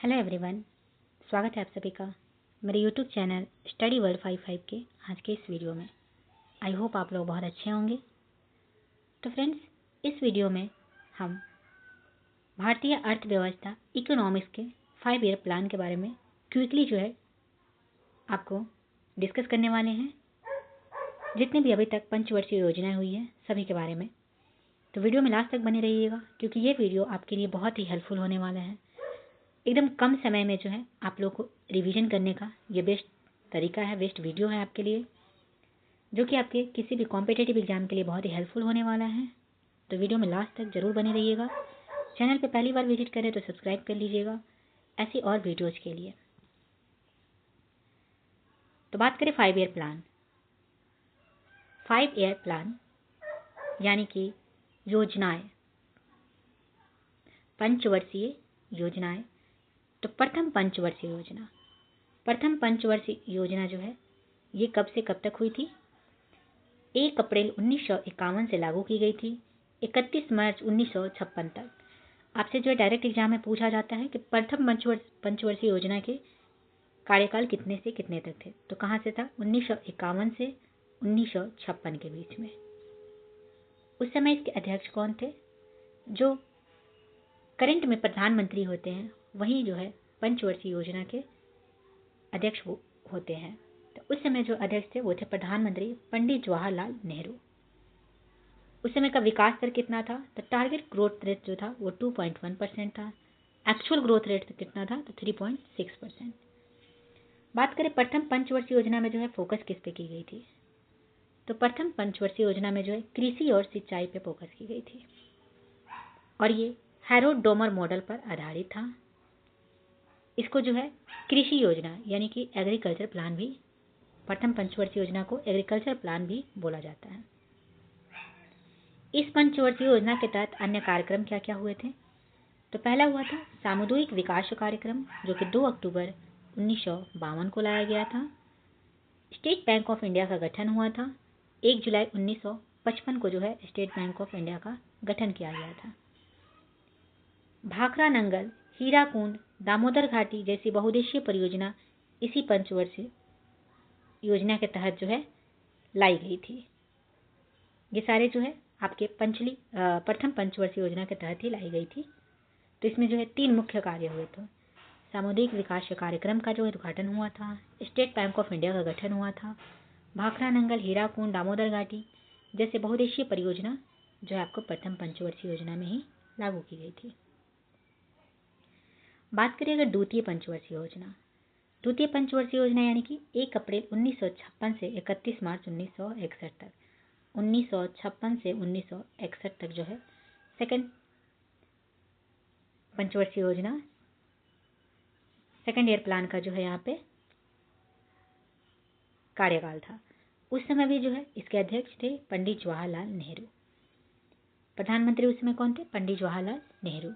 Hello everyone, स्वागत है आप सभी का मेरे यूट्यूब चैनल स्टडी वर्ल्ड 55 के आज के इस वीडियो में। आई होप आप लोग बहुत अच्छे होंगे। तो फ्रेंड्स, इस वीडियो में हम भारतीय अर्थव्यवस्था इकोनॉमिक्स के 5 ईयर प्लान के बारे में क्विकली आपको डिस्कस करने वाले हैं। जितने भी अभी तक पंचवर्षीय योजनाएं हुई हैं सभी के बारे में। तो वीडियो में लास्ट तक बने रहिएगा, क्योंकि ये वीडियो आपके लिए बहुत ही हेल्पफुल होने वाला है। एकदम कम समय में आप लोग को रिवीजन करने का ये बेस्ट तरीका है, बेस्ट वीडियो है आपके लिए, जो कि आपके किसी भी कॉम्पिटिटिव एग्जाम के लिए बहुत ही हेल्पफुल होने वाला है। तो वीडियो में लास्ट तक जरूर बने रहिएगा। चैनल पे पहली बार विजिट करें तो सब्सक्राइब कर लीजिएगा ऐसी और वीडियोज के लिए। तो बात करें 5 ईयर प्लान। 5 ईयर प्लान यानी कि योजनाएं, पंचवर्षीय योजनाएं। तो प्रथम पंचवर्षीय योजना ये कब से कब तक हुई थी? 1 अप्रैल 1951 से लागू की गई थी 31 मार्च 1956 तक। आपसे डायरेक्ट एग्जाम में पूछा जाता है कि प्रथम पंचवर्षीय योजना के कार्यकाल कितने से कितने तक थे। तो कहाँ से था? 1951 से 1956 के बीच में। उस समय इसके अध्यक्ष कौन थे? जो करंट में प्रधानमंत्री होते हैं वही पंचवर्षीय योजना के अध्यक्ष होते हैं। तो उस समय जो अध्यक्ष थे वो थे प्रधानमंत्री पंडित जवाहरलाल नेहरू। उस समय का विकास दर कितना था? तो टारगेट ग्रोथ रेट जो था वो 2.1% था। एक्चुअल ग्रोथ रेट कितना था? तो 3.6%। बात करें प्रथम पंचवर्षीय योजना में फोकस किस पे की गई थी? तो प्रथम पंचवर्षीय योजना में कृषि और सिंचाई पे फोकस की गई थी, और ये हैरोल्ड डोमर मॉडल पर आधारित था। इसको कृषि योजना यानी कि एग्रीकल्चर प्लान भी, प्रथम पंचवर्षीय योजना को एग्रीकल्चर प्लान भी बोला जाता है। इस पंचवर्षीय योजना के तहत अन्य कार्यक्रम क्या क्या हुए थे? तो पहला हुआ था सामुदायिक विकास कार्यक्रम, जो कि 2 अक्टूबर 1952 को लाया गया था। स्टेट बैंक ऑफ इंडिया का गठन हुआ था। 1 जुलाई 1955 को स्टेट बैंक ऑफ इंडिया का गठन किया गया था। भाखड़ा नंगल, हीराकुंड, दामोदर घाटी जैसी बहुउद्देशीय परियोजना इसी पंचवर्षीय योजना के तहत लाई गई थी। ये सारे आपके प्रथम पंचवर्षीय योजना के तहत ही लाई गई थी। तो इसमें 3 मुख्य कार्य हुए थे। सामुदायिक विकास कार्यक्रम का उद्घाटन हुआ था, स्टेट बैंक ऑफ इंडिया का गठन हुआ था, भाखड़ा नंगल, हीराकुंड, दामोदर घाटी जैसे बहुउद्देशीय परियोजना आपको प्रथम पंचवर्षीय योजना में ही लागू की गई थी। बात करें अगर द्वितीय पंचवर्षीय योजना यानी कि 1 अप्रैल 1956 से 31 मार्च 1961 तक, 1956 से 1961 तक सेकंड पंचवर्षीय योजना, सेकंड ईयर प्लान का यहाँ पे कार्यकाल था। उस समय भी इसके अध्यक्ष थे पंडित जवाहरलाल नेहरू। प्रधानमंत्री उस समय कौन थे? पंडित जवाहरलाल नेहरू।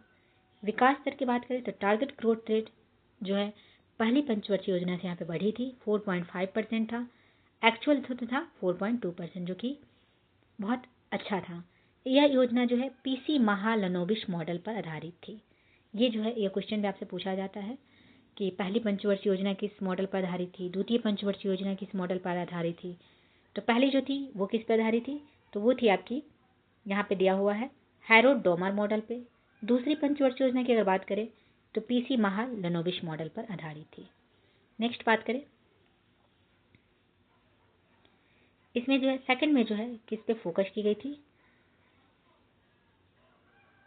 विकास दर की बात करें तो टारगेट ग्रोथ रेट पहली पंचवर्षीय योजना से यहाँ पे बढ़ी थी, 4.5% था। एक्चुअल था 4.2%, जो कि बहुत अच्छा था। यह योजना पीसी महालनोबिस मॉडल पर आधारित थी। ये ये क्वेश्चन भी आपसे पूछा जाता है कि पहली पंचवर्षीय योजना किस मॉडल पर आधारित थी, द्वितीय पंचवर्षीय योजना किस मॉडल पर आधारित थी। तो पहली जो थी वो किस पर आधारित थी? तो वो थी आपकी, यहाँ पे दिया हुआ है, हैरोल्ड डोमर मॉडल पे। दूसरी पंचवर्षीय योजना की अगर बात करें तो पीसी महालनोबिस मॉडल पर आधारित थी। नेक्स्ट बात करें, इसमें सेकंड में किस पे फोकस की गई थी?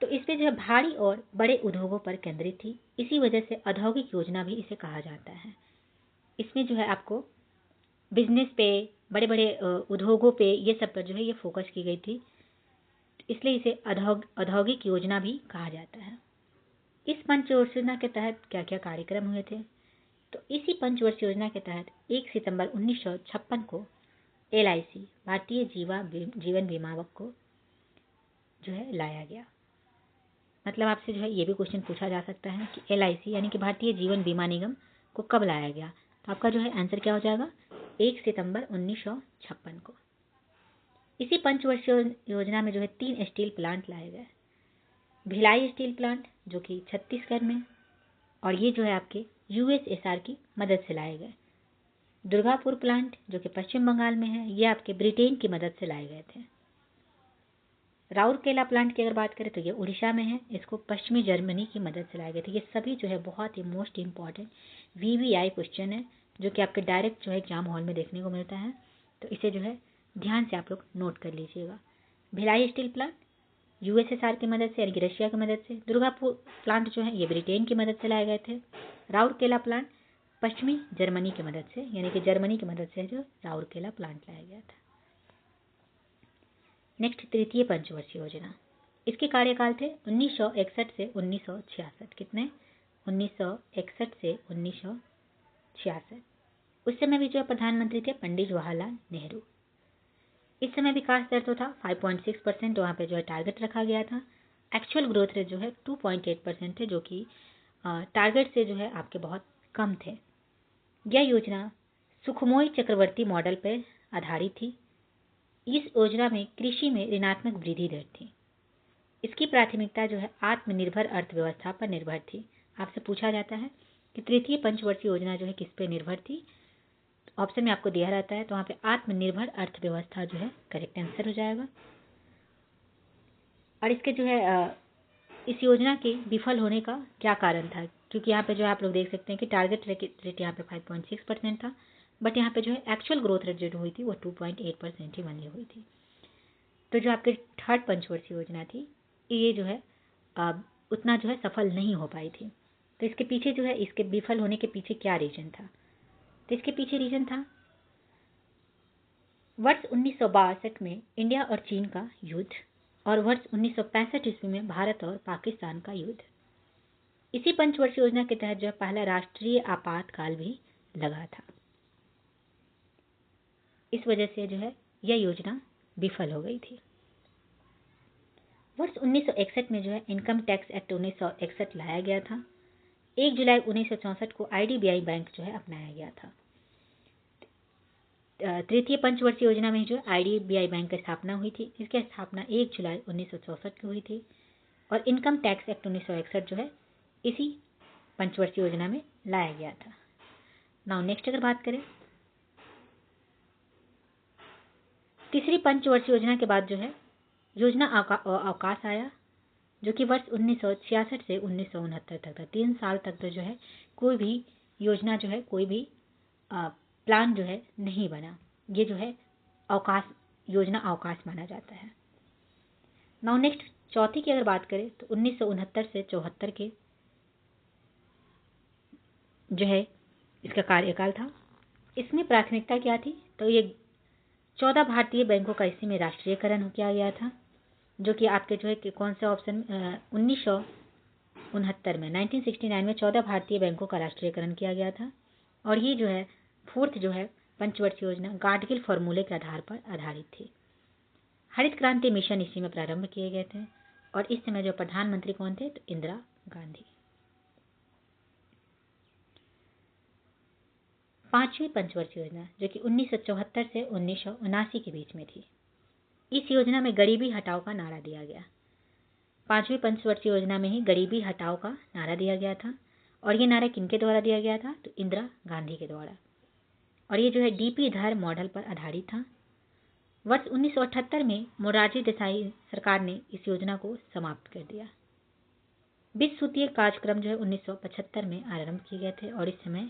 तो इस पे भारी और बड़े उद्योगों पर केंद्रित थी। इसी वजह से औद्योगिक योजना भी इसे कहा जाता है। इसमें आपको बिजनेस पे, बड़े बड़े उद्योगों पे, ये सब पर ये फोकस की गई थी, इसलिए इसे औद्योगिक योजना भी कहा जाता है। इस पंचवर्षीय योजना के तहत क्या क्या कार्यक्रम हुए थे? तो इसी पंचवर्षीय योजना के तहत 1 सितंबर 1956 को LIC, भारतीय जीवन बीमा को लाया गया। मतलब आपसे ये भी क्वेश्चन पूछा जा सकता है कि LIC यानी कि भारतीय जीवन बीमा निगम को कब लाया गया? तो आपका आंसर क्या हो जाएगा? 1 सितंबर 1956 को। इसी पंचवर्षीय योजना में 3 स्टील प्लांट लाए गए। भिलाई स्टील प्लांट, जो कि छत्तीसगढ़ में, और ये जो है आपके यूएसएसआर की मदद से लाए गए। दुर्गापुर प्लांट जो कि पश्चिम बंगाल में है, ये आपके ब्रिटेन की मदद से लाए गए थे। राउरकेला प्लांट की अगर बात करें तो ये उड़ीसा में है, इसको पश्चिमी जर्मनी की मदद से लाए गए थे। ये सभी जो है बहुत ही मोस्ट इंपॉर्टेंट वीवीआई क्वेश्चन है, जो कि आपके डायरेक्ट जो है एग्जाम हॉल में देखने को मिलता है, तो इसे जो है ध्यान से आप लोग नोट कर लीजिएगा। भिलाई स्टील प्लांट यूएसएसआर की मदद से यानी कि रशिया की मदद से, दुर्गापुर प्लांट जो है ये ब्रिटेन की मदद से लाए गए थे, राउरकेला प्लांट पश्चिमी जर्मनी की मदद से यानी कि जर्मनी की मदद से जो राउरकेला प्लांट लाया गया था। नेक्स्ट, तृतीय पंचवर्षीय योजना, इसके कार्यकाल थे 1961 से 1966। कितने? 1961 से 1966। उस समय भी जो है प्रधानमंत्री थे पंडित जवाहरलाल नेहरू। इस समय विकास दर तो था 5.6%, वहाँ पे जो है टारगेट रखा गया था। एक्चुअल ग्रोथ रेट जो है 2.8% थे, जो कि टारगेट से जो है आपके बहुत कम थे। यह योजना सुखमोई चक्रवर्ती मॉडल पर आधारित थी। इस योजना में कृषि में ऋणात्मक वृद्धि दर थी। इसकी प्राथमिकता जो है आत्मनिर्भर अर्थव्यवस्था पर निर्भर थी। आपसे पूछा जाता है कि तृतीय पंचवर्षीय योजना जो है किस पे निर्भर थी, ऑप्शन में आपको दिया रहता है, तो वहाँ पे आत्मनिर्भर अर्थव्यवस्था जो है करेक्ट आंसर हो जाएगा। और इसके जो है इस योजना के विफल होने का क्या कारण था, क्योंकि यहाँ पे जो आप लोग देख सकते हैं कि टारगेट रेट यहाँ पे 5.6% था, बट यहाँ पे जो है एक्चुअल ग्रोथ रेट जो हुई थी वो 2.8% ही बनी हुई थी। तो जो आपके थर्ड पंचवर्षीय योजना थी ये जो है उतना जो है सफल नहीं हो पाई थी। तो इसके पीछे जो है इसके विफल होने के पीछे क्या रीजन था? तो इसके पीछे रीजन था वर्ष 1962 में इंडिया और चीन का युद्ध और वर्ष 1965 ईस्वी में भारत और पाकिस्तान का युद्ध। इसी पंचवर्षीय योजना के तहत जो पहला राष्ट्रीय आपातकाल भी लगा था। इस वजह से जो है यह योजना विफल हो गई थी। वर्ष 1961 में जो है इनकम टैक्स एक्ट 1961 लाया गया था। 1 जुलाई 1964 को आईडीबीआई बैंक जो है अपनाया गया था। तृतीय पंचवर्षीय योजना में जो आईडीबीआई बैंक की स्थापना हुई थी, इसकी स्थापना 1 जुलाई 1964 को हुई थी। और इनकम टैक्स एक्ट 1961 जो है इसी पंचवर्षीय योजना में लाया गया था। नाउ नेक्स्ट अगर बात करें, तीसरी पंचवर्षीय योजना के बाद जो है योजना अवकाश आया, जो कि वर्ष 1966 से 1969 तक था। 3 साल तक तो जो है कोई भी योजना जो है कोई भी प्लान जो है नहीं बना। ये जो है योजना अवकाश माना जाता है। नाउ नेक्स्ट, चौथी की अगर बात करें तो 1969 से 74 के जो है इसका कार्यकाल था। इसमें प्राथमिकता क्या थी? तो ये 14 भारतीय बैंकों का इसी में राष्ट्रीयकरण किया गया था, जो कि आपके जो है कि कौन से ऑप्शन 1969 में 1969 में 14 भारतीय बैंकों का राष्ट्रीयकरण किया गया था। और ये जो है फोर्थ जो है पंचवर्षीय योजना गाडगिल फॉर्मूले के आधार पर आधारित थी। हरित क्रांति मिशन इसी में प्रारंभ किए गए थे। और इस समय जो प्रधानमंत्री कौन थे? तो इंदिरा गांधी। पांचवी पंचवर्षीय योजना जो कि 1974 से 1979 के बीच में थी। इस योजना में गरीबी हटाओ का नारा दिया गया। पांचवी पंचवर्षीय योजना में ही गरीबी हटाओ का नारा दिया गया था। और ये नारा किनके द्वारा दिया गया था? तो इंदिरा गांधी के द्वारा। और ये जो है डीपी धर मॉडल पर आधारित था। वर्ष 1978 में मोरारजी देसाई सरकार ने इस योजना को समाप्त कर दिया। 20 सूत्रीय कार्यक्रम जो है 1975 में आरंभ किए गए थे और इस समय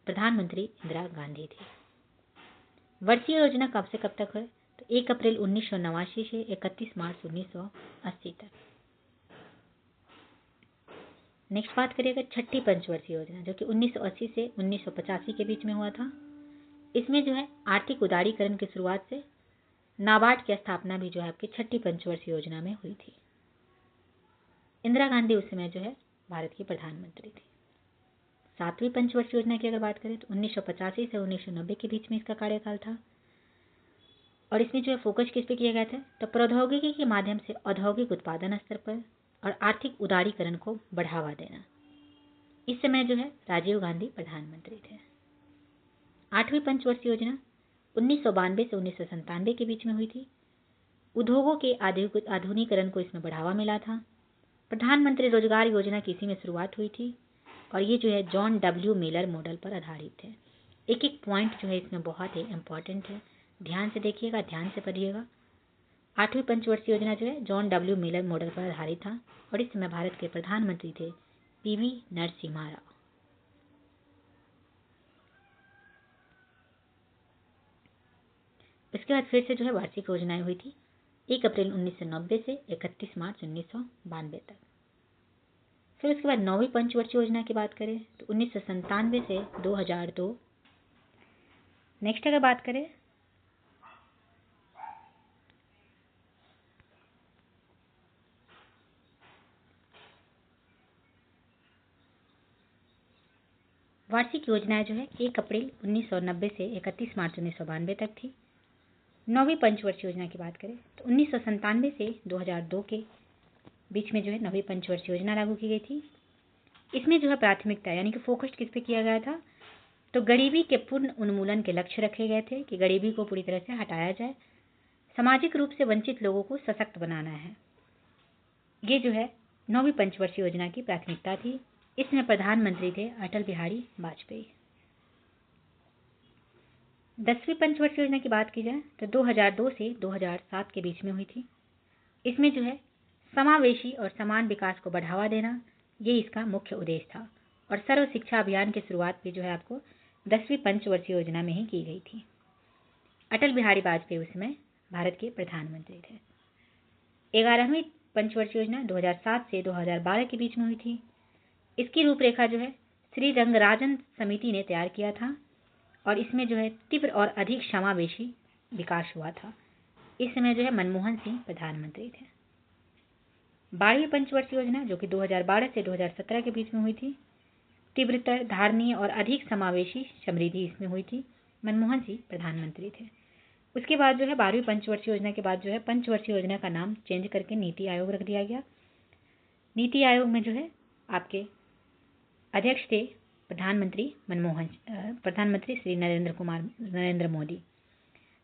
प्रधानमंत्री इंदिरा गांधी थी। वर्षीय योजना कब से कब तक है? तो 1 अप्रैल 1989 से 31 मार्च 1980 तक। नेक्स्ट बात करिएगा छठी पंचवर्षीय योजना, जो कि 1980 से 1985 के बीच में हुआ था। इसमें जो है आर्थिक उदारीकरण की शुरुआत से नाबार्ड की स्थापना भी जो है आपकी छठी पंचवर्षीय योजना में हुई थी। इंदिरा गांधी उस समय जो है भारत की प्रधानमंत्री थी। सातवीं पंचवर्षीय योजना की अगर बात करें तो 1985 से 1990 के बीच में इसका कार्यकाल था। और इसमें जो है फोकस किस पे किया गया था? तो प्रौद्योगिकी के माध्यम से औद्योगिक उत्पादन स्तर पर और आर्थिक उदारीकरण को बढ़ावा देना। इस समय जो है राजीव गांधी प्रधानमंत्री थे। आठवीं पंचवर्षीय योजना 1992 से 1997 के बीच में हुई थी। उद्योगों के आधुनिकीकरण को इसमें बढ़ावा मिला था। प्रधानमंत्री रोजगार योजना की इसी में शुरुआत हुई थी। और ये जो है जॉन डब्ल्यू मिलर मॉडल पर आधारित है। एक एक पॉइंट जो है इसमें बहुत ही इम्पॉर्टेंट है, ध्यान से देखिएगा, ध्यान से पढ़िएगा। 8वीं पंचवर्षीय योजना जो है जॉन डब्ल्यू मिलर मॉडल पर आधारित था और इस समय भारत के प्रधानमंत्री थे पीवी नरसिम्हा राव। इसके बाद फिर से जो है वार्षिक योजनाएं हुई थी 1 अप्रैल 1990 से 31 मार्च 1992 तक। फिर उसके बाद 9वीं पंचवर्षीय योजना की बात करें तो 1997 से 2002। नेक्स्ट अगर बात करें वार्षिक योजनाएं जो है 1 अप्रैल 1990 से 31 मार्च 1992 तक थी। 9वीं पंचवर्षीय योजना की बात करें तो 1997 से 2002 के बीच में जो है 9वीं पंचवर्षीय योजना लागू की गई थी। इसमें जो है प्राथमिकता यानी कि फोकस किस पे किया गया था, तो गरीबी के पूर्ण उन्मूलन के लक्ष्य रखे गए थे कि गरीबी को पूरी तरह से हटाया जाए, सामाजिक रूप से वंचित लोगों को सशक्त बनाना है। ये जो है 9वीं पंचवर्षीय योजना की प्राथमिकता थी। इसमें प्रधानमंत्री थे अटल बिहारी वाजपेयी। 10वीं पंचवर्षीय योजना की बात की जाए तो 2002 से 2007 के बीच में हुई थी। इसमें जो है समावेशी और समान विकास को बढ़ावा देना, ये इसका मुख्य उद्देश्य था और सर्व शिक्षा अभियान की शुरुआत भी जो है आपको 10वीं पंचवर्षीय योजना में ही की गई थी। अटल बिहारी वाजपेयी उस समय भारत के प्रधानमंत्री थे। 11वीं पंचवर्षीय योजना 2007 से 2012 के बीच में हुई थी। इसकी रूपरेखा जो है श्री रंगराजन समिति ने तैयार किया था और इसमें जो है तीव्र और अधिक समावेशी विकास हुआ था। इस समय जो है मनमोहन सिंह प्रधानमंत्री थे। 12वीं पंचवर्षीय योजना जो कि 2012 से 2017 के बीच में हुई थी, तीव्रतर, धारणीय और अधिक समावेशी समृद्धि इसमें हुई थी। मनमोहन सिंह प्रधानमंत्री थे। उसके बाद जो है 12वीं पंचवर्षीय योजना के बाद जो है पंचवर्षीय योजना का नाम चेंज करके नीति आयोग रख दिया गया। नीति आयोग में जो है आपके अध्यक्ष थे प्रधानमंत्री श्री नरेंद्र मोदी।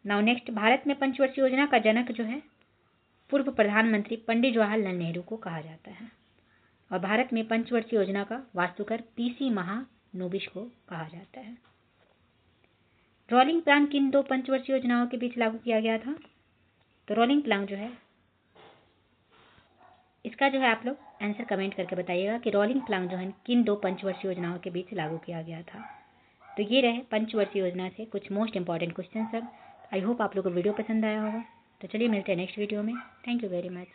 नाउ नेक्स्ट, भारत में पंचवर्षीय योजना का जनक जो है पूर्व प्रधानमंत्री पंडित जवाहरलाल नेहरू को कहा जाता है और भारत में पंचवर्षीय योजना का वास्तुकार पीसी महानोबिस को कहा जाता है। रोलिंग प्लान किन 2 पंचवर्षीय योजनाओं के बीच लागू किया गया था, तो रोलिंग प्लान जो है इसका जो है आप लोग आंसर कमेंट करके बताइएगा कि रोलिंग प्लान जो है किन 2 पंचवर्षीय योजनाओं के बीच लागू किया गया था। तो ये रहे पंचवर्षीय योजना से कुछ मोस्ट इंपॉर्टेंट क्वेश्चन सब। आई होप आप लोगों को वीडियो पसंद आया होगा। तो चलिए मिलते हैं नेक्स्ट वीडियो में। Thank you very much.